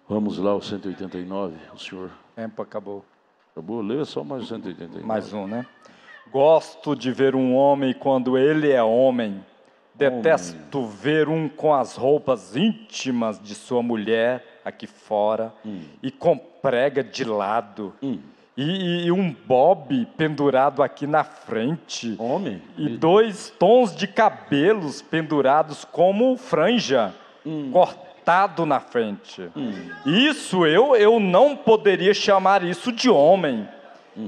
Vamos lá, o 189, o senhor. Tempo acabou. Acabou? Leia só mais o 189. Mais um, né? Gosto de ver um homem quando ele é homem. Detesto ver um com as roupas íntimas de sua mulher aqui fora e com prega de lado. E um bob pendurado aqui na frente. Homem? E 2 tons de cabelos pendurados como franja, cortado na frente. Isso eu não poderia chamar isso de homem.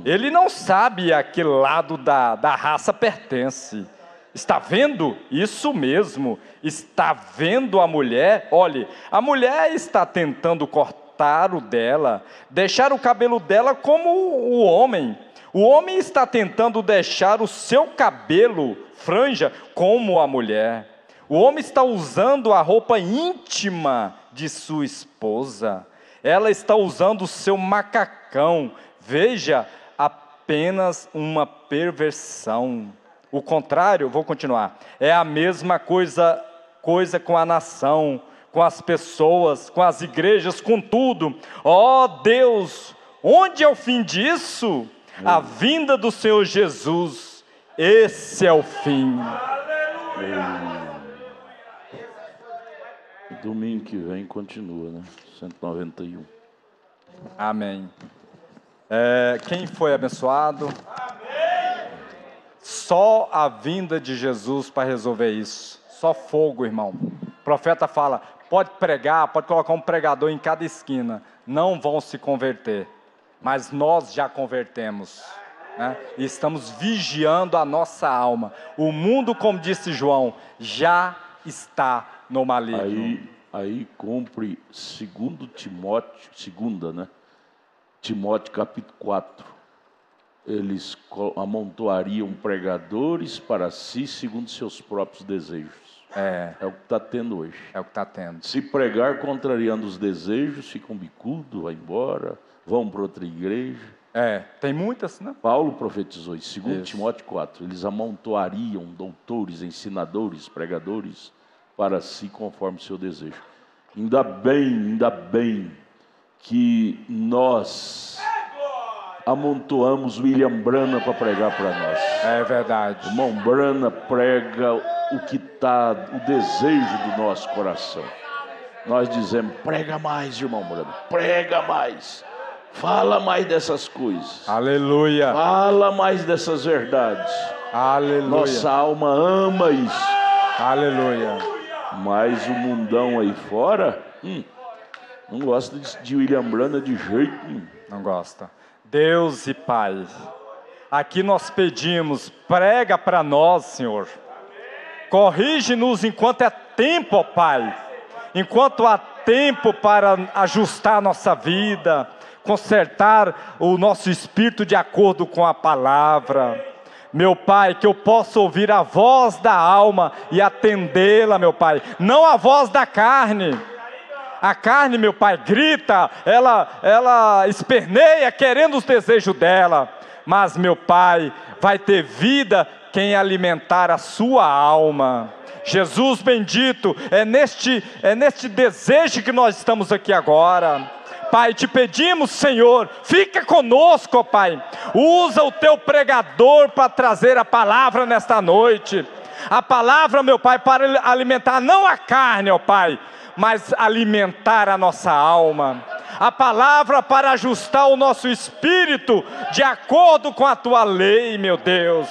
Ele não sabe a que lado da raça pertence. Está vendo? Isso mesmo. Está vendo a mulher? Olhe, a mulher está tentando cortar o dela, deixar o cabelo dela como o homem. O homem está tentando deixar o seu cabelo, franja, como a mulher. O homem está usando a roupa íntima de sua esposa. Ela está usando o seu macacão. Veja, apenas uma perversão. O contrário, vou continuar, é a mesma coisa com a nação, com as pessoas, com as igrejas, com tudo. Ó Deus, onde é o fim disso? A vinda do Senhor Jesus, esse é o fim. Domingo que vem continua, né? 191. Amém. Quem foi abençoado? Só a vinda de Jesus para resolver isso. Só fogo, irmão. O profeta fala, pode pregar, pode colocar um pregador em cada esquina. Não vão se converter. Mas nós já convertemos. Né? E estamos vigiando a nossa alma. O mundo, como disse João, já está no maligno. Aí cumpre 2 Timóteo, né? Timóteo capítulo 4. Eles amontoariam pregadores para si segundo seus próprios desejos. É o que está tendo hoje. É o que está tendo. Se pregar contrariando os desejos, ficam bicudo, vai embora, vão para outra igreja. Tem muitas, né? Paulo profetizou isso, 2 Timóteo 4. Eles amontoariam doutores, ensinadores, pregadores para si conforme o seu desejo. Ainda bem que nós amontoamos William Brana para pregar para nós. É verdade. O irmão Brana prega o que está o desejo do nosso coração. Nós dizemos, prega mais, irmão Morando, prega mais. Fala mais dessas coisas. Aleluia. Fala mais dessas verdades. Aleluia. Nossa alma ama isso. Aleluia. Mas o mundão aí fora, não gosta de William Branham de jeito nenhum. Não gosta. Deus e Pai, aqui nós pedimos, prega para nós, Senhor. Corrige-nos enquanto é tempo, ó Pai. Enquanto há tempo para ajustar a nossa vida, consertar o nosso espírito de acordo com a palavra. Meu Pai, que eu possa ouvir a voz da alma e atendê-la, meu Pai. Não a voz da carne. A carne, meu Pai, grita, ela esperneia querendo os desejos dela. Mas, meu Pai, vai ter vida quem alimentar a sua alma. Jesus bendito, é neste desejo que nós estamos aqui agora. Pai, te pedimos, Senhor, fica conosco, ó Pai. Usa o teu pregador para trazer a palavra nesta noite. A palavra, meu Pai, para alimentar não a carne, ó Pai, mas alimentar a nossa alma. A palavra para ajustar o nosso espírito de acordo com a tua lei, meu Deus.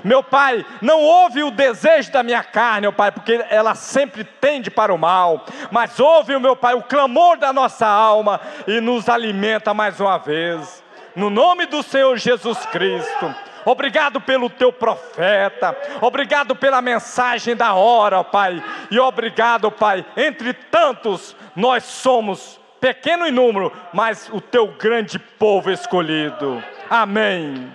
Meu Pai, não ouve o desejo da minha carne, ó Pai, porque ela sempre tende para o mal. Mas ouve, meu Pai, o clamor da nossa alma e nos alimenta mais uma vez. No nome do Senhor Jesus Cristo. Obrigado pelo teu profeta. Obrigado pela mensagem da hora, ó Pai. E obrigado, Pai, entre tantos nós somos pequeno em número, mas o teu grande povo escolhido. Amém.